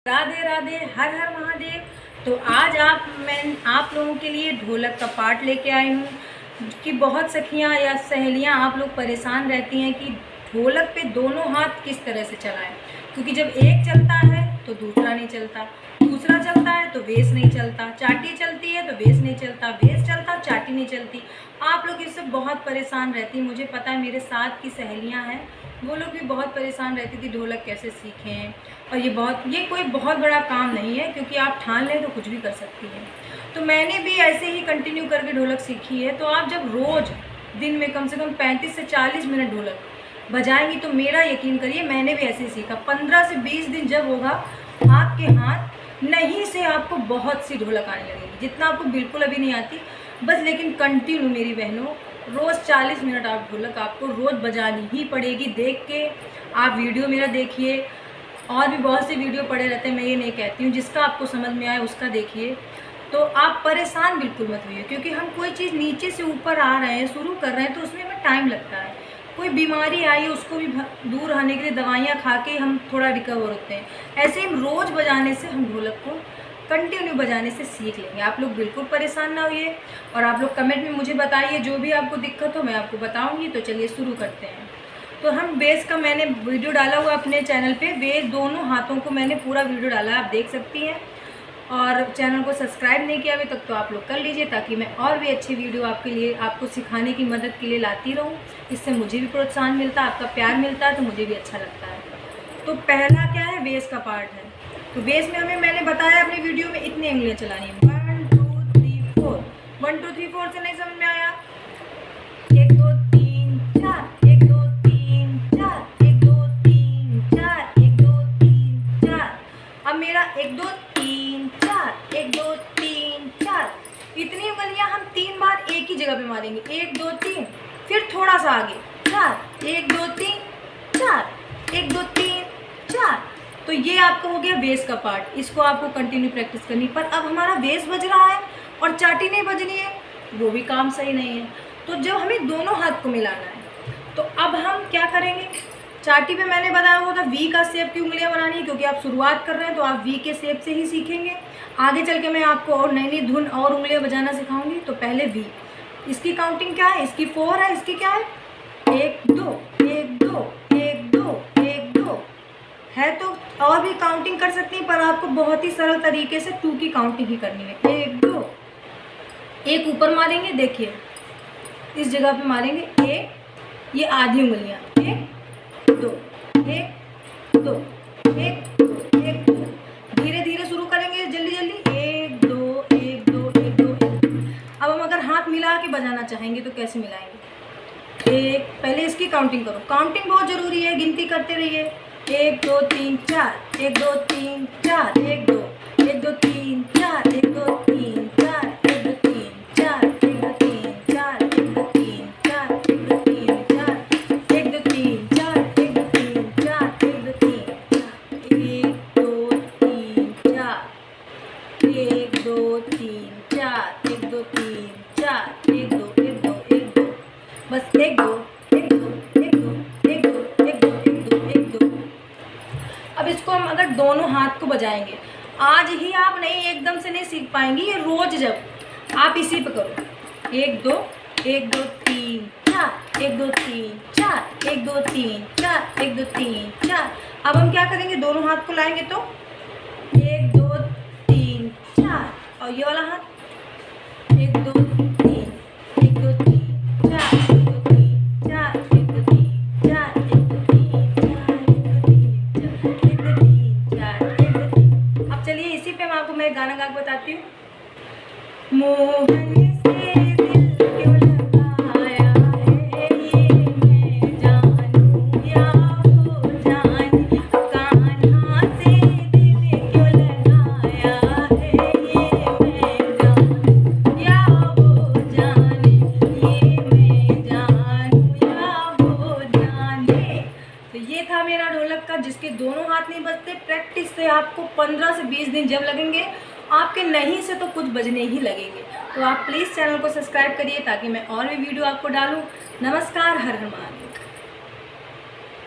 राधे राधे, हर हर महादेव। तो आज मैं आप लोगों के लिए ढोलक का पार्ट लेके आई हूँ कि बहुत सखियाँ या सहेलियाँ आप लोग परेशान रहती हैं कि ढोलक पे दोनों हाथ किस तरह से चलाएं, क्योंकि जब एक चलता है तो दूसरा नहीं चलता, दूसरा चलता है तो बेस नहीं चलता, चाटी चलती है तो बेस नहीं चलता, बेस चलता चाटी नहीं चलती। आप लोग इससे बहुत परेशान रहती हैं। मुझे पता है मेरे साथ की सहेलियाँ हैं, वो लोग भी बहुत परेशान रहती थी ढोलक कैसे सीखें। और ये कोई बहुत बड़ा काम नहीं है, क्योंकि आप ठान लें तो कुछ भी कर सकती हैं। तो मैंने भी ऐसे ही कंटिन्यू करके ढोलक सीखी है। तो आप जब रोज़ दिन में कम से कम 35 से 40 मिनट ढोलक बजाएंगी तो मेरा यकीन करिए मैंने भी ऐसे ही सीखा। 15 से 20 दिन जब होगा आपके हाथ नहीं से आपको बहुत सी ढोलक आने लगेगी, जितना आपको बिल्कुल अभी नहीं आती बस। लेकिन कंटिन्यू मेरी बहनों, रोज़ 40 मिनट आप ढोलक आपको रोज़ बजानी ही पड़ेगी। देख के आप वीडियो मेरा देखिए, और भी बहुत से वीडियो पड़े रहते हैं, मैं ये नहीं कहती हूँ, जिसका आपको समझ में आए उसका देखिए। तो आप परेशान बिल्कुल मत होइए, क्योंकि हम कोई चीज़ नीचे से ऊपर आ रहे हैं, शुरू कर रहे हैं, तो उसमें हमें टाइम लगता है। कोई बीमारी आई है उसको भी दूर रहने के लिए दवाइयाँ खा के हम थोड़ा रिकवर होते हैं। ऐसे हम रोज़ बजाने से हम ढोलक को कंटिन्यू बजाने से सीख लेंगे। आप लोग बिल्कुल परेशान ना होइए, और आप लोग कमेंट में मुझे बताइए जो भी आपको दिक्कत हो, मैं आपको बताऊँगी। तो चलिए शुरू करते हैं। तो हम बेस का मैंने वीडियो डाला हुआ अपने चैनल पे, बेस दोनों हाथों को मैंने पूरा वीडियो डाला है, आप देख सकती हैं। और चैनल को सब्सक्राइब नहीं किया अभी तक तो आप लोग कर लीजिए, ताकि मैं और भी अच्छी वीडियो आपके लिए, आपको सिखाने की मदद के लिए लाती रहूँ। इससे मुझे भी प्रोत्साहन मिलता है, आपका प्यार मिलता है, तो मुझे भी अच्छा लगता है। तो पहला क्या है, बेस का पार्ट है। तो बेस में मैंने बताया अपने वीडियो में इतनी उंगलियाँ चलानी है, 1 2 3 4। 1 2 3 4 से नहीं समझ में आया, 1 2 3 4, 1 2 3 4, 1 2 3 4, 1 2 3 4। अब मेरा 1 2 3 4, 1 2 3 4, इतनी उंगलियां हम 3 बार एक ही जगह पे मारेंगे। 1 2 3, फिर थोड़ा सा आगे 4, 1 2 3 4, 1 2 3 4। तो ये आपका हो गया बेस का पार्ट। इसको आपको कंटिन्यू प्रैक्टिस करनी। पर अब हमारा बेस बज रहा है और चाटी नहीं बजनी है, वो भी काम सही नहीं है। तो जब हमें दोनों हाथ को मिलाना है, तो अब हम क्या करेंगे, चाटी पे मैंने बताया हुआ था वी का शेप की उंगलियां बनानी है, क्योंकि आप शुरुआत कर रहे हैं तो आप वी के शेप से ही सीखेंगे। आगे चल के मैं आपको और नई नई धुन और उंगलियां बजाना सिखाऊंगी। तो पहले वी, इसकी काउंटिंग क्या है, इसकी 4 है, इसकी क्या है 1 2 1 2 1 2 1 2 है। तो और भी काउंटिंग कर सकती हैं, पर आपको बहुत ही सरल तरीके से 2 की काउंटिंग ही करनी है। 1 2, एक ऊपर मारेंगे, देखिए इस जगह पे मारेंगे 1, ये आधी उंगलियां 1 2 1 2 1 2 1 2। धीरे धीरे शुरू करेंगे, जल्दी जल्दी 1 2 1 2 1 2 1 2। अब हम अगर हाथ मिला के बजाना चाहेंगे तो कैसे मिलाएंगे, एक, पहले इसकी काउंटिंग करो। काउंटिंग बहुत जरूरी है, गिनती करते रहिए। 1 2 3 4, 1 2 3 4, 1 2 1 2 3 4, 1 2 3 4, 1 2 3 4, 1 2 3 4, 1 2 3 4, 1 2 3 4, 1 2 3 4, 1 2 3 4, 1 2 3 4, 1 2 3 4, 1 2 3 4, 1 2 1 2 1 2, बस 1 2 1 2 1 2 1 2 1 2 1 2 1 2। अब इसको हम अगर दोनों हाथ को बजाएंगे, आज ही आप नहीं एकदम से नहीं सीख पाएंगी, ये रोज जब आप इसी पे करो। 1 2 1 2 3 4, 1 2 3 4, 1 2 3 4, 1 2 3 4। अब हम क्या करेंगे, दोनों हाथ को लाएंगे तो 1 2 3 4, और ये वाला हाथ 1 2 3 1 2 3 4, 1 2 3 4, 1 2 3 4, 1 2 3 4, 1 2 3 4। अब चलिए इसी पे मैं गाना गा के बताती हूँ। मोहन से दिल क्यों लगाया है, ये मैं जानूं या वो जाने। कान्हा से दिल क्यों लगाया है, ये मैं जानूं या वो जाने, ये मैं जानूं या वो जाने। तो ये था मेरा ढोलक का, जिसके दोनों हाथ नहीं बजते। प्रैक्टिस से आपको 15 से 20 दिन जब लगेंगे, आपके नहीं से तो कुछ बजने ही लगेंगे। तो आप प्लीज़ चैनल को सब्सक्राइब करिए, ताकि मैं और भी वीडियो आपको डालूं। नमस्कार, हर हर महादेव।